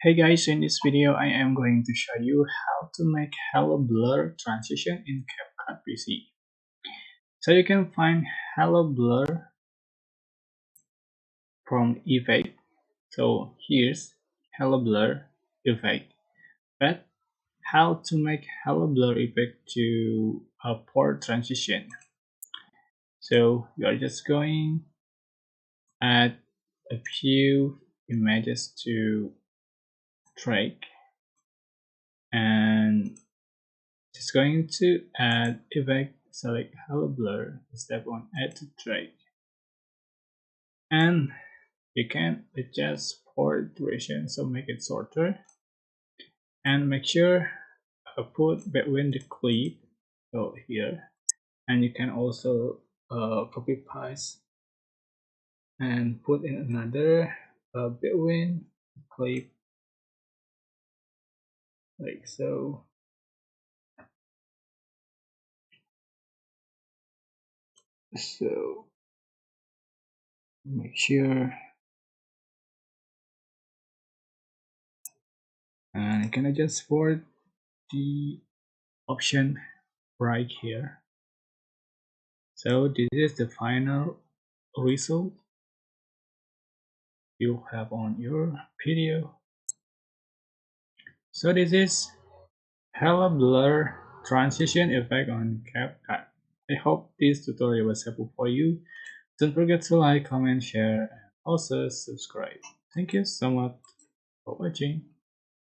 Hey guys, in this video I am going to show you how to make Hello Blur transition in CapCut PC. So you can find Hello Blur from effect. So here's Hello Blur effect. But how to make Hello Blur effect to a port transition? So you are just going add a few images to track and just going to add effect, select Hello Blur, step on add to track, and you can adjust port duration, so make it shorter, and make sure put between the clip, so here, and you can also copy paste and put in another between clip like so. So make sure, and you can adjust for the option right here. So this is the final result you have on your video. So this is Hello Blur transition effect on CapCut. I hope this tutorial was helpful for you. Don't forget to like, comment, share, and also subscribe. Thank you so much for watching.